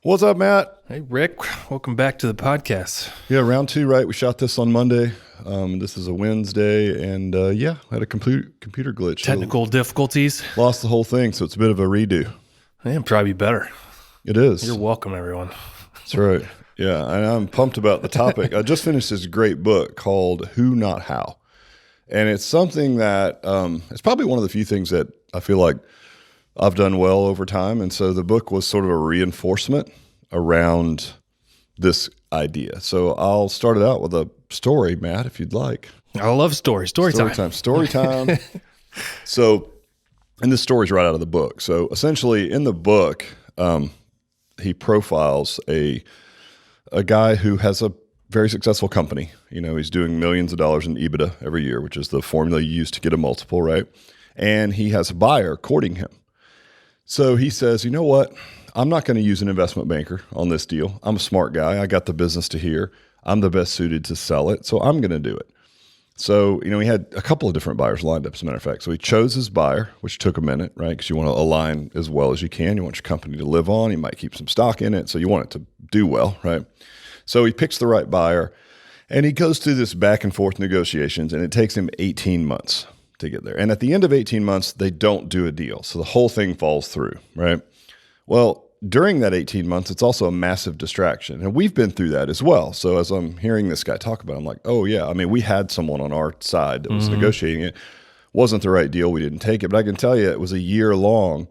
What's up, Matt? Hey, Rick. Welcome back to the podcast. Yeah, round two, right? We shot this on Monday. This is a Wednesday, and had a computer glitch. Technical difficulties. Lost the whole thing, so it's a bit of a redo. Yeah, probably better. It is. You're welcome, everyone. That's right. Yeah, and I'm pumped about the topic. I just finished this great book called Who, Not How. And it's something that it's probably one of the few things that I feel like I've done well over time. And so the book was sort of a reinforcement around this idea. So I'll start it out with a story, Matt, if you'd like. I love stories. Story time. Story time. So, and this story's right out of the book. So essentially in the book, he profiles a guy who has a very successful company. You know, he's doing millions of dollars in EBITDA every year, which is the formula you use to get a multiple, right? And he has a buyer courting him. So he says, you know what? I'm not going to use an investment banker on this deal. I'm a smart guy. I got the business to here. I'm the best suited to sell it. So I'm going to do it. So, you know, he had a couple of different buyers lined up, as a matter of fact. So he chose his buyer, which took a minute, right? Because you want to align as well as you can. You want your company to live on. You might keep some stock in it. So you want it to do well, right? So he picks the right buyer, and he goes through this back and forth negotiations, and it takes him 18 months to get there. And at the end of 18 months, they don't do a deal. So the whole thing falls through, right? Well, during that 18 months, it's also a massive distraction. And we've been through that as well. So as I'm hearing this guy talk about it, I'm like, oh yeah, I mean, we had someone on our side that was negotiating it. Wasn't the right deal. We didn't take it. But I can tell you it was a year long.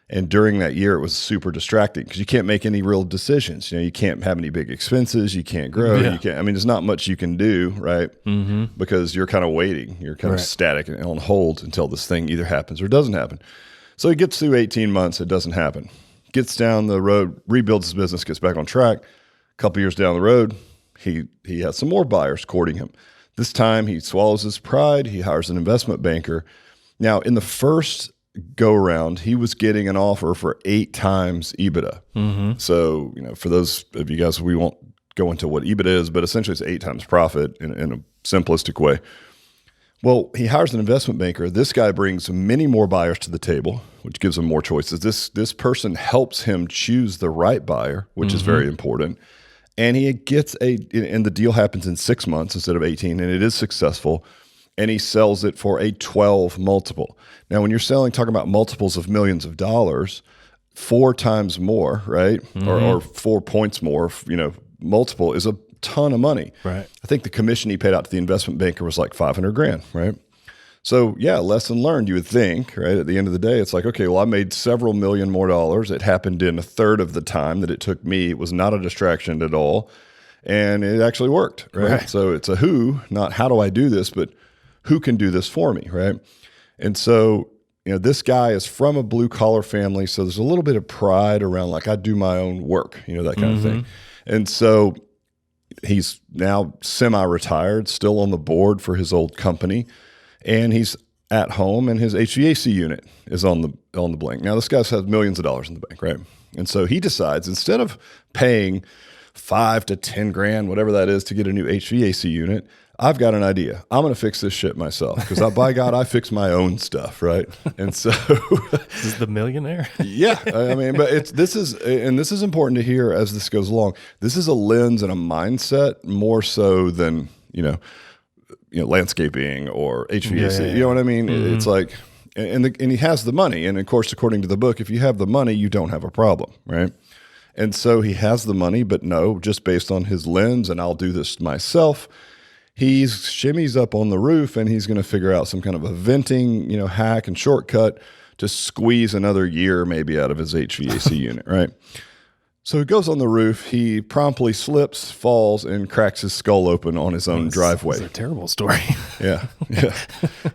And during that year, it was super distracting because you can't make any real decisions. You know, you can't have any big expenses. You can't grow. Yeah. You can't. I mean, there's not much you can do, right? Because you're kind of waiting. You're kind of static and on hold until this thing either happens or doesn't happen. So he gets through 18 months. It doesn't happen. Gets down the road, rebuilds his business, gets back on track. A couple years down the road, he has some more buyers courting him. This time, he swallows his pride. He hires an investment banker. Now, in the first go around, he was getting an offer for 8 times EBITDA. So, you know, for those of you guys, we won't go into what EBITDA is, but essentially it's 8 times profit in a simplistic way. Well, he hires an investment banker. This guy brings many more buyers to the table, which gives him more choices. This person helps him choose the right buyer, which is very important. And he gets and the deal happens in 6 months instead of 18, and it is successful. And he sells it for a 12 multiple. Now, when you're talking about multiples of millions of dollars, 4 times more, right? Or 4 points more, you know, multiple is a ton of money. Right. I think the commission he paid out to the investment banker was like $500,000, right? So yeah, lesson learned, you would think, right? At the end of the day, it's like, okay, well, I made several million more dollars. It happened in a third of the time that it took me. It was not a distraction at all. And it actually worked, right? So it's a who, not how do I do this, but who can do this for me, right? And so, you know, this guy is from a blue collar family. So there's a little bit of pride around like, I do my own work, you know, that kind of thing. And so he's now semi-retired, still on the board for his old company. And he's at home and his HVAC unit is on the blink. Now this guy has millions of dollars in the bank, right? And so he decides instead of paying $5 to $10,000, whatever that is, to get a new HVAC unit, I've got an idea. I'm going to fix this shit myself because by God, I fix my own stuff, right? And so This is the millionaire. yeah, I mean, but this is important to hear as this goes along. This is a lens and a mindset more so than you know landscaping or HVAC. Yeah. You know what I mean? It's like, and he has the money, and of course, according to the book, if you have the money, you don't have a problem, right? And so he has the money, but no, just based on his lens, and I'll do this myself. He shimmies up on the roof and he's going to figure out some kind of a venting, you know, hack and shortcut to squeeze another year maybe out of his HVAC unit, right? So he goes on the roof. He promptly slips, falls, and cracks his skull open on his own driveway. It's a terrible story. Yeah.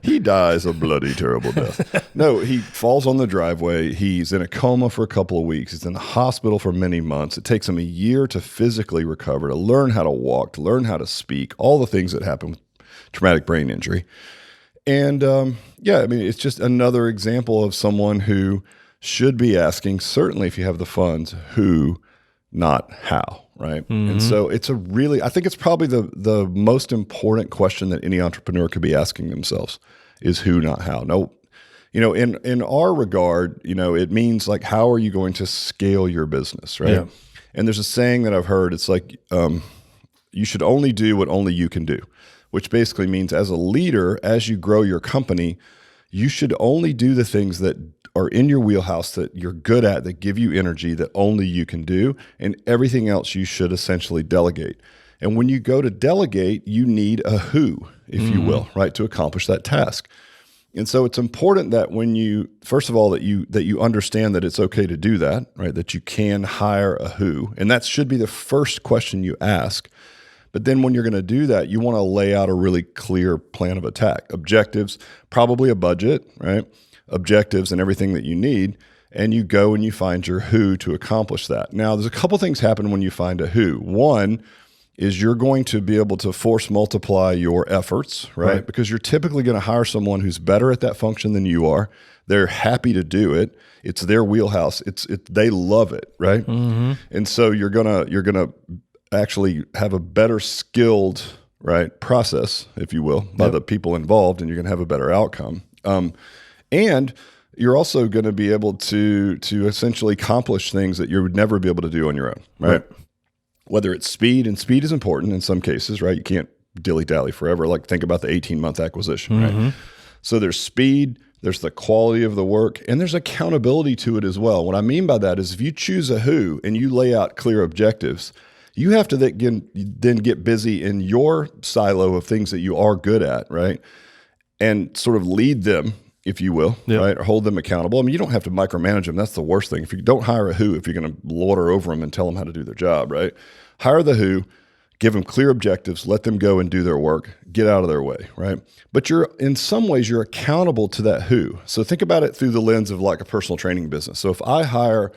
He dies a bloody, terrible death. No, he falls on the driveway. He's in a coma for a couple of weeks. He's in the hospital for many months. It takes him a year to physically recover, to learn how to walk, to learn how to speak, all the things that happen with traumatic brain injury. And I mean, it's just another example of someone who should be asking, certainly if you have the funds, who, not how, right? And so I think it's probably the most important question that any entrepreneur could be asking themselves is who, not how. No, you know, in our regard, you know, it means like, how are you going to scale your business, right? Yeah. And there's a saying that I've heard. It's like, you should only do what only you can do, which basically means as a leader, as you grow your company, you should only do the things that are in your wheelhouse that you're good at, that give you energy, that only you can do. And everything else you should essentially delegate. And when you go to delegate, you need a who, if you will, right, to accomplish that task. And so it's important that when you, first of all, that you understand that it's okay to do that, right, that you can hire a who. And that should be the first question you ask. But then when you're going to do that, you want to lay out a really clear plan of attack. Objectives, probably a budget, right? Objectives and everything that you need. And you go and you find your who to accomplish that. Now, there's a couple things happen when you find a who. One is you're going to be able to force multiply your efforts, right? Because you're typically going to hire someone who's better at that function than you are. They're happy to do it. It's their wheelhouse. They love it, right? And so you're gonna actually have a better skilled, right, process, if you will, by the people involved, and you're going to have a better outcome. And you're also going to be able to essentially accomplish things that you would never be able to do on your own, right? Whether it's speed, and speed is important in some cases, right? You can't dilly-dally forever. Like think about the 18-month acquisition, right? So there's speed, there's the quality of the work, and there's accountability to it as well. What I mean by that is if you choose a who and you lay out clear objectives, you have to then get busy in your silo of things that you are good at, right? And sort of lead them, if you will, right? Or hold them accountable. I mean, you don't have to micromanage them. That's the worst thing. If you don't hire a who, if you're going to lord over them and tell them how to do their job, right? Hire the who, give them clear objectives, let them go and do their work, get out of their way, right? But in some ways, you're accountable to that who. So think about it through the lens of like a personal training business. So if I hire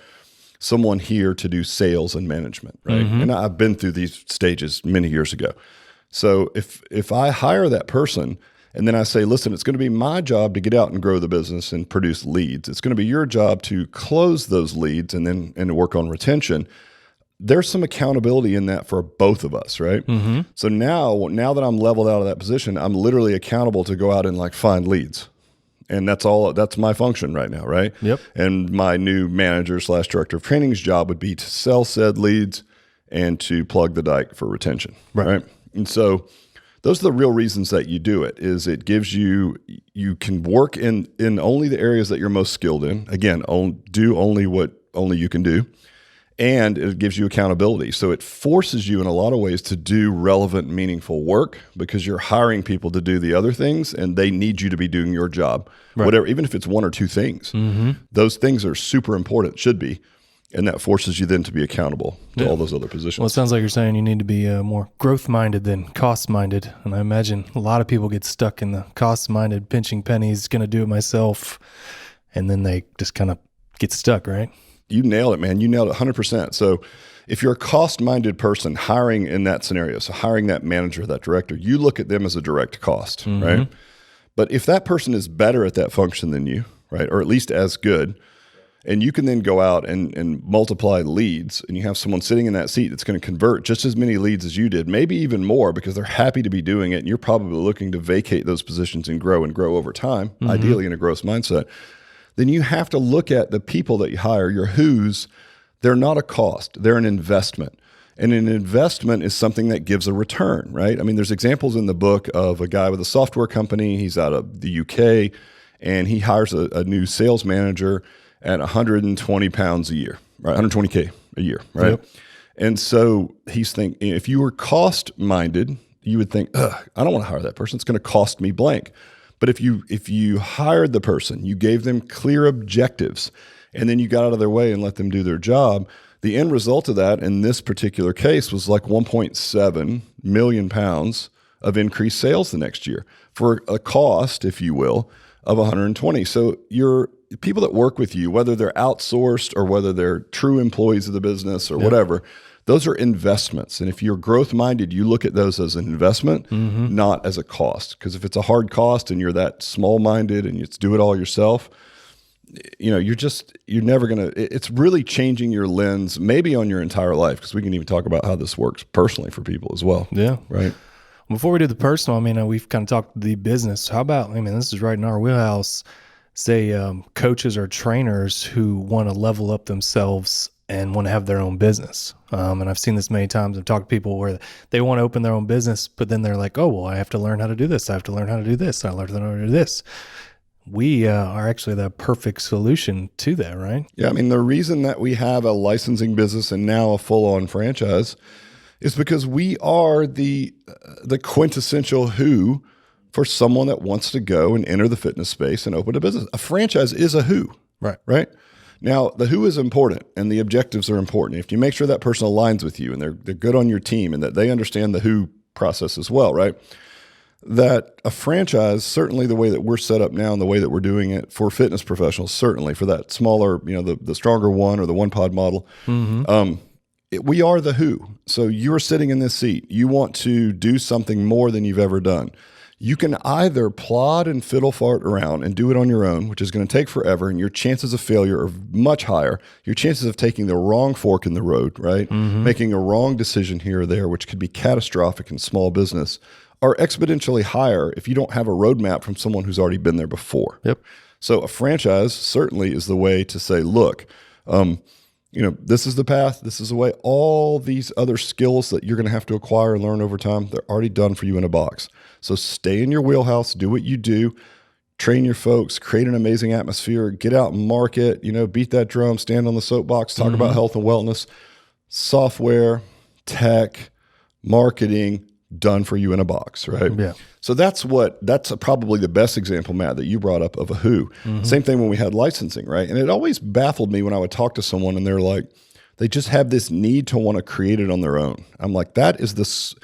someone here to do sales and management, right? And I've been through these stages many years ago. So if I hire that person and then I say, listen, it's going to be my job to get out and grow the business and produce leads. It's going to be your job to close those leads and to work on retention. There's some accountability in that for both of us, right? So now that I'm leveled out of that position, I'm literally accountable to go out and like find leads. And that's my function right now, right? And my new manager / director of training's job would be to sell said leads and to plug the dike for retention, right? And so those are the real reasons that you do it, is it gives you can work in only the areas that you're most skilled in. Again, do only what only you can do. And it gives you accountability. So it forces you in a lot of ways to do relevant, meaningful work because you're hiring people to do the other things and they need you to be doing your job. Whatever, even if it's one or two things. Those things are super important, should be. And that forces you then to be accountable to all those other positions. Well, it sounds like you're saying you need to be more growth-minded than cost-minded. And I imagine a lot of people get stuck in the cost-minded, pinching pennies, going to do it myself. And then they just kind of get stuck, right? You nailed it, man. You nailed it 100%. So if you're a cost-minded person hiring in that scenario, so hiring that manager, that director, you look at them as a direct cost, right? But if that person is better at that function than you, right, or at least as good, and you can then go out and multiply leads, and you have someone sitting in that seat that's going to convert just as many leads as you did, maybe even more because they're happy to be doing it, and you're probably looking to vacate those positions and grow over time, ideally in a growth mindset, then you have to look at the people that you hire, your who's. They're not a cost. They're an investment. And an investment is something that gives a return, right? I mean, there's examples in the book of a guy with a software company. He's out of the UK, and he hires a new sales manager at 120 pounds a year, right? 120K a year, right? And so he's thinking, if you were cost-minded, you would think, I don't want to hire that person. It's going to cost me blank. But if you hired the person, you gave them clear objectives, and then you got out of their way and let them do their job, the end result of that in this particular case was like 1.7 million pounds of increased sales the next year for a cost, if you will, of 120. So your people that work with you, whether they're outsourced or whether they're true employees of the business or whatever, those are investments. And if you're growth-minded, you look at those as an investment, not as a cost. Because if it's a hard cost and you're that small-minded and you just do it all yourself, you're never going to, it's really changing your lens maybe on your entire life, because we can even talk about how this works personally for people as well. Yeah. Right. Before we do the personal, I mean, we've kind of talked the business. How about, I mean, this is right in our wheelhouse, say coaches or trainers who want to level up themselves and want to have their own business. And I've seen this many times. I've talked to people where they want to open their own business, but then they're like, oh, well, I have to learn how to do this. I have to learn how to do this. I learned how to do this. We are actually the perfect solution to that, right? Yeah, I mean, the reason that we have a licensing business and now a full-on franchise is because we are the quintessential who for someone that wants to go and enter the fitness space and open a business. A franchise is a who, right? Now, the who is important and the objectives are important. If you make sure that person aligns with you and they're good on your team and that they understand the who process as well, right? That a franchise, certainly the way that we're set up now and the way that we're doing it for fitness professionals, certainly for that smaller, the stronger one or the one pod model, we are the who. So you're sitting in this seat. You want to do something more than you've ever done. You can either plod and fiddle fart around and do it on your own, which is going to take forever, and your chances of failure are much higher. Your chances of taking the wrong fork in the road, right? Making a wrong decision here or there, which could be catastrophic in small business, are exponentially higher if you don't have a roadmap from someone who's already been there before. Yep. So a franchise certainly is the way to say, look, this is the path, this is the way. All these other skills that you're going to have to acquire and learn over time, they're already done for you in a box. So stay in your wheelhouse, do what you do, train your folks, create an amazing atmosphere, get out and market, beat that drum, stand on the soapbox, talk about health and wellness, software, tech, marketing, done for you in a box, right? Yeah. So that's probably the best example, Matt, that you brought up of a who. Same thing when we had licensing, right? And it always baffled me when I would talk to someone and they're like, they just have this need to want to create it on their own. I'm like, that is this,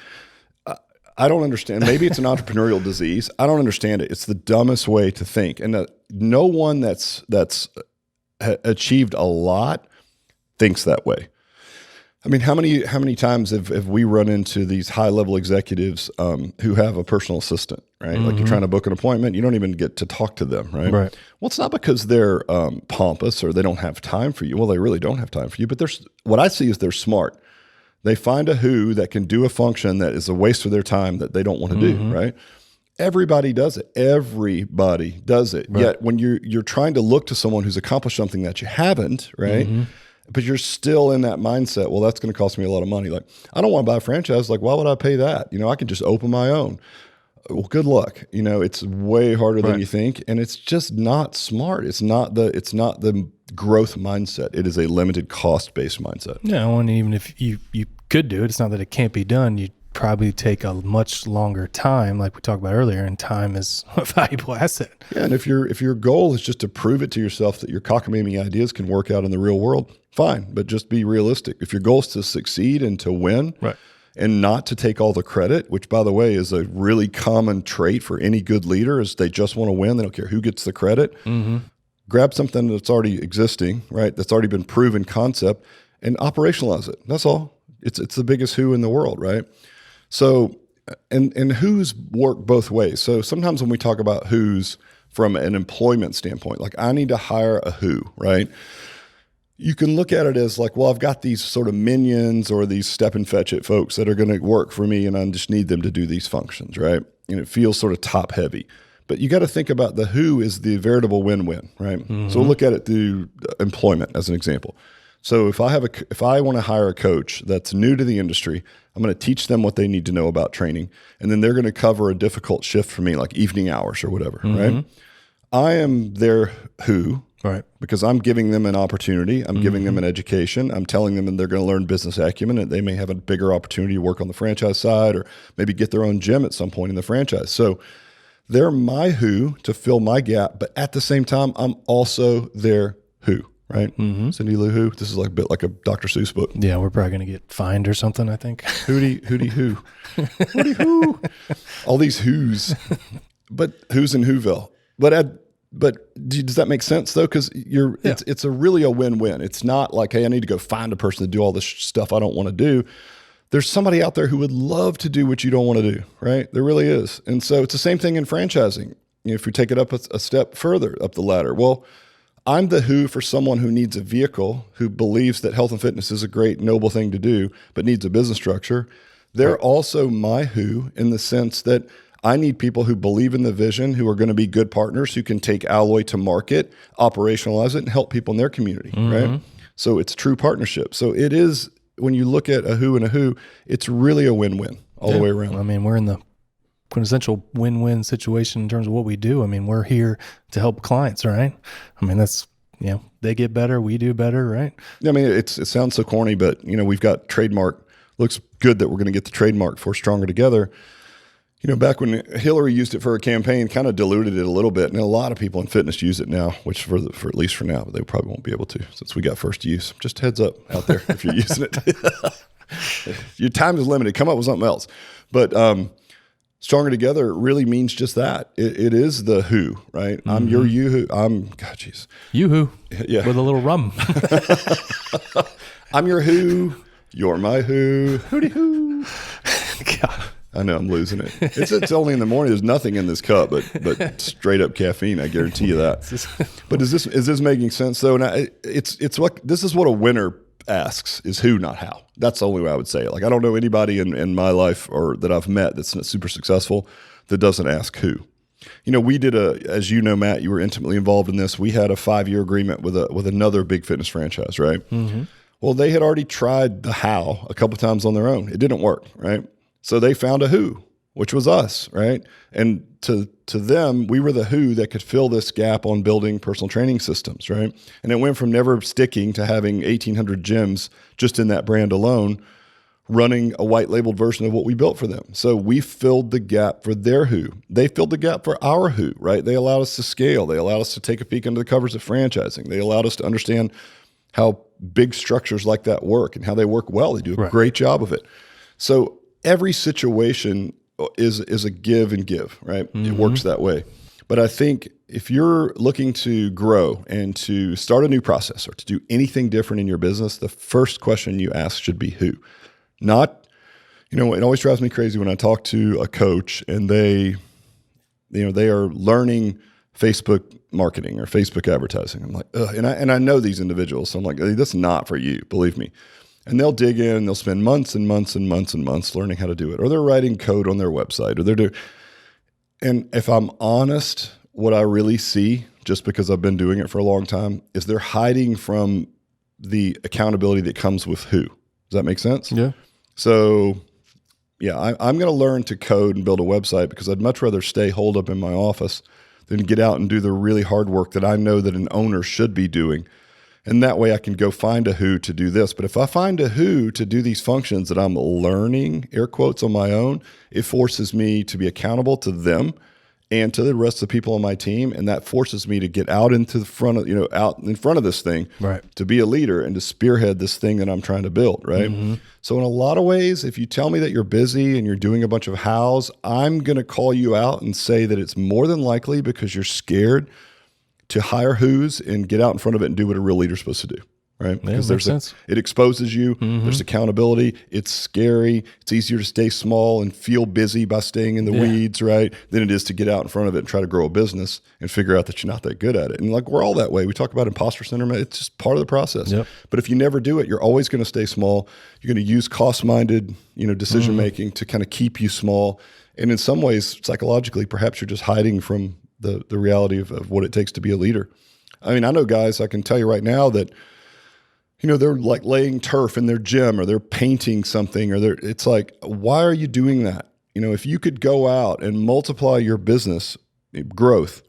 I don't understand. Maybe it's an entrepreneurial disease. I don't understand it. It's the dumbest way to think. And no one that's achieved a lot thinks that way. I mean, how many times have we run into these high-level executives who have a personal assistant, right? Like you're trying to book an appointment, you don't even get to talk to them, right? Well, it's not because they're pompous or they don't have time for you. Well, they really don't have time for you, but what I see is they're smart. They find a who that can do a function that is a waste of their time that they don't want to do, right? Everybody does it. Everybody does it. Right. Yet when you're trying to look to someone who's accomplished something that you haven't, right? But you're still in that mindset, well, that's going to cost me a lot of money. Like, I don't want to buy a franchise. Like, why would I pay that? I can just open my own. Well, good luck. It's way harder than you think. And it's just not smart. It's not the growth mindset. It is a limited cost-based mindset. Yeah, and even if you could do it, it's not that it can't be done. You'd probably take a much longer time, like we talked about earlier, and time is a valuable asset. Yeah, and if your goal is just to prove it to yourself that your cockamamie ideas can work out in the real world, fine, but just be realistic. If your goal is to succeed and to win, and not to take all the credit, which, by the way, is a really common trait for any good leader, is they just want to win. They don't care who gets the credit. Grab something that's already existing, right? That's already been proven concept, and operationalize it. That's all. It's the biggest who in the world, right? So, and who's work both ways. So sometimes when we talk about who's from an employment standpoint, like I need to hire a who, right? You can look at it as like, well, I've got these sort of minions or these step and fetch it folks that are going to work for me and I just need them to do these functions, right? And it feels sort of top heavy. But you got to think about the who is the veritable win-win, right? So we'll look at it through employment as an example. So if I want to hire a coach that's new to the industry, I'm going to teach them what they need to know about training, and then they're going to cover a difficult shift for me, like evening hours or whatever, right? I am their who, right? Because I'm giving them an opportunity. I'm giving them an education. I'm telling them that they're going to learn business acumen, and they may have a bigger opportunity to work on the franchise side or maybe get their own gym at some point in the franchise. So they're my who to fill my gap, but at the same time, I'm also their who. Right? Cindy Lou Who. This is like a bit like a Dr. Seuss book. Yeah, we're probably going to get fined or something, I think. Hootie who. Hootie who. All these who's. But who's in Whoville. But does that make sense though? Because it's really a win-win. It's not like, hey, I need to go find a person to do all this stuff I don't want to do. There's somebody out there who would love to do what you don't want to do, right? There really is. And so it's the same thing in franchising. If we take it up a step further up the ladder, well, I'm the who for someone who needs a vehicle, who believes that health and fitness is a great, noble thing to do, but needs a business structure. They're also my who in the sense that I need people who believe in the vision, who are going to be good partners, who can take Alloy to market, operationalize it, and help people in their community, right? So it's true partnership. So it is, when you look at a who and a who, it's really a win-win all the way around. I mean, we're in the quintessential win-win situation in terms of what we do. I mean, we're here to help clients, right? I mean, that's, they get better, we do better, right? I mean, it sounds so corny, but we've got trademark. Looks good that we're going to get the trademark for Stronger Together. Back when Hillary used it for her campaign, kind of diluted it a little bit, and a lot of people in fitness use it now, which for at least for now, but they probably won't be able to since we got first use. Just heads up out there if you're using it. Your time is limited. Come up with something else. But Stronger Together really means just that. It is the who, right? Mm-hmm. I'm your you who. You who. Yeah. With a little rum. I'm your who. You're my who. Hooty who. God. I know I'm losing it. It's only in the morning. There's nothing in this cup, but straight up caffeine. I guarantee you that. But is this making sense though? And this is what a winner asks, is who, not how. That's the only way I would say it. Like, I don't know anybody in my life or that I've met that's not super successful that doesn't ask who. We did as you know, Matt, you were intimately involved in this. We had a 5-year agreement with another big fitness franchise, right? Mm-hmm. Well, they had already tried the how a couple times on their own. It didn't work, right? So they found a who, which was us, right? And to them, we were the who that could fill this gap on building personal training systems, right? And it went from never sticking to having 1,800 gyms just in that brand alone, running a white labeled version of what we built for them. So we filled the gap for their who. They filled the gap for our who, right? They allowed us to scale. They allowed us to take a peek under the covers of franchising. They allowed us to understand how big structures like that work and how they work well. They do a great job of it. So every situation is a give and give, right? Mm-hmm. It works that way. But I think if you're looking to grow and to start a new process or to do anything different in your business, the first question you ask should be who. Not, it always drives me crazy when I talk to a coach and they are learning Facebook marketing or Facebook advertising. I'm like, ugh. And I know these individuals. So I'm like, that's not for you, believe me. And they'll dig in and they'll spend months and months and months and months learning how to do it. Or they're writing code on their website, or they're doing. And if I'm honest, what I really see, just because I've been doing it for a long time, is they're hiding from the accountability that comes with who. Does that make sense? Yeah. So, yeah, I'm going to learn to code and build a website because I'd much rather stay holed up in my office than get out and do the really hard work that I know that an owner should be doing. And that way I can go find a who to do this. But if I find a who to do these functions that I'm learning, air quotes, on my own, it forces me to be accountable to them and to the rest of the people on my team. And that forces me to get out into the front of, out in front of this thing, right, to be a leader and to spearhead this thing that I'm trying to build, right? Mm-hmm. So in a lot of ways, if you tell me that you're busy and you're doing a bunch of hows, I'm going to call you out and say that it's more than likely because you're scared to hire who's and get out in front of it and do what a real leader's supposed to do, right? Because it exposes you. Mm-hmm. There's accountability. It's scary. It's easier to stay small and feel busy by staying in the weeds, right? Than it is to get out in front of it and try to grow a business and figure out that you're not that good at it. And like, we're all that way. We talk about imposter syndrome. It's just part of the process. Yep. But if you never do it, you're always going to stay small. You're going to use cost-minded, decision making to kind of keep you small. And in some ways, psychologically, perhaps you're just hiding from the reality of what it takes to be a leader. I mean, I know guys, I can tell you right now that, they're like laying turf in their gym or they're painting something it's like, why are you doing that? If you could go out and multiply your business growth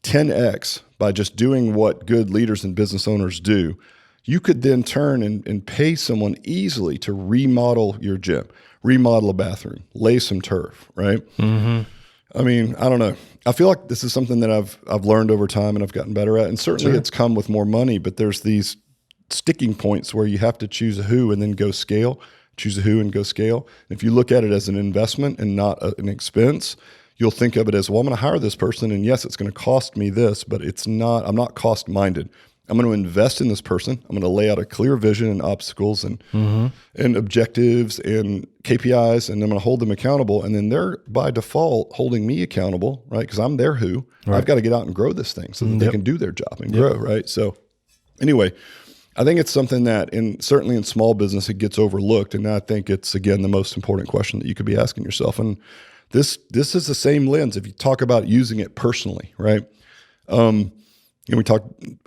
10x by just doing what good leaders and business owners do, you could then turn and pay someone easily to remodel your gym, remodel a bathroom, lay some turf, right? Mm-hmm. I mean, I don't know. I feel like this is something that I've learned over time and I've gotten better at. And certainly it's come with more money, but there's these sticking points where you have to choose a who and then go scale, choose a who and go scale. And if you look at it as an investment and not an expense, you'll think of it as, well, I'm going to hire this person and yes, it's going to cost me this, but I'm not cost minded. I'm going to invest in this person. I'm going to lay out a clear vision and obstacles and objectives and KPIs, and I'm going to hold them accountable. And then they're by default holding me accountable, right? Because I'm their who. Right. I've got to get out and grow this thing so that they can do their job and grow, right? So anyway, I think it's something that certainly in small business, it gets overlooked. And I think it's, again, the most important question that you could be asking yourself. And this is the same lens if you talk about using it personally, right? we talked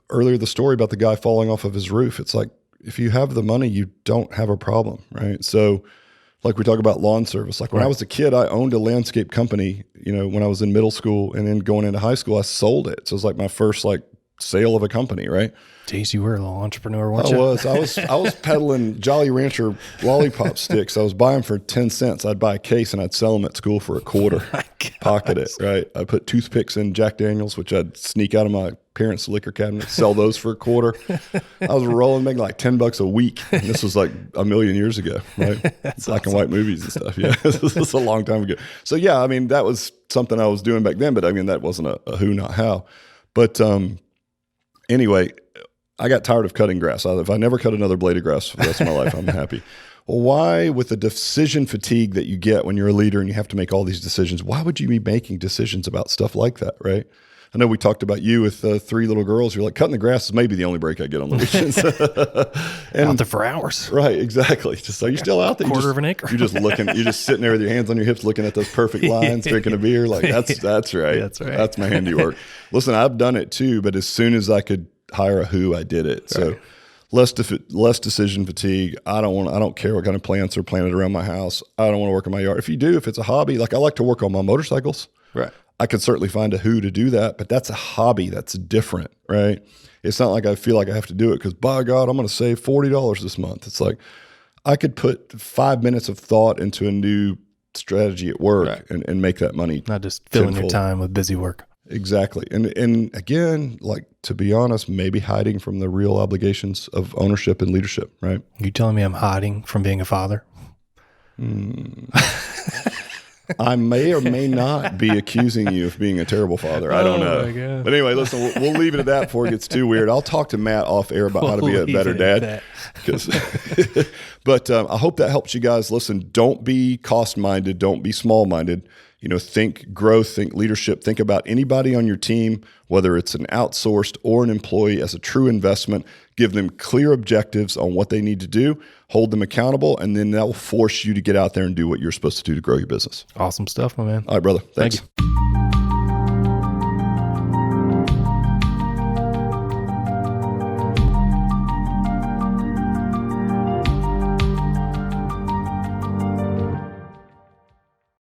earlier the story about the guy falling off of his roof. It's like, if you have the money, you don't have a problem, right? So like we talk about lawn service. Like when I was a kid, I owned a landscape company, when I was in middle school, and then going into high school, I sold it. So it was like my first like sale of a company, right? Geez, you were a little entrepreneur, weren't you? I was peddling Jolly Rancher lollipop sticks. I was buying for 10 cents. I'd buy a case and I'd sell them at school for $0.25. Pocket it, right? I put toothpicks in Jack Daniels, which I'd sneak out of my parents' liquor cabinet, sell those for $0.25. I was rolling, making like $10 a week. And this was like a million years ago, right? That's Black awesome. and white movies and stuff. Yeah, this was a long time ago. So yeah, I mean, that was something I was doing back then, but I mean, that wasn't a who, not how. But anyway, I got tired of cutting grass. If I never cut another blade of grass for the rest of my life, I'm happy. Well, why, with the decision fatigue that you get when you're a leader and you have to make all these decisions, why would you be making decisions about stuff like that, right? I know we talked about you with 3 little girls. You're like, cutting the grass is maybe the only break I get on the weekends. And, Out there for hours. Right, exactly. Just are you still out there? Quarter of an acre. You're just looking. You're just sitting there with your hands on your hips, looking at those perfect lines, drinking a beer. Like that's right. That's right. That's my handiwork. Listen, I've done it too, but as soon as I could hire a who, I did it. So less decision fatigue. I don't care what kind of plants are planted around my house. I don't want to work in my yard. If it's a hobby, like I like to work on my motorcycles. Right. I could certainly find a who to do that, but that's a hobby. That's different, right? It's not like I feel like I have to do it because, by God, I'm going to save $40 this month. It's like I could put 5 minutes of thought into a new strategy at work and make that money. Not just filling tenfold. your time with busy work. Exactly. And again, like, to be honest, maybe hiding from the real obligations of ownership and leadership, right? You telling me I'm hiding from being a father? I may or may not be accusing you of being a terrible father. I don't know. My God. But anyway, listen, we'll leave it at that before it gets too weird. I'll talk to Matt off air about how to be a better dad. But I hope that helps you guys. Listen, don't be cost-minded. Don't be small-minded. Think growth, think leadership, think about anybody on your team, whether it's an outsourced or an employee, as a true investment. Give them clear objectives on what they need to do, hold them accountable, and then that will force you to get out there and do what you're supposed to do to grow your business. Awesome stuff, my man. All right, brother. Thanks. Thank you.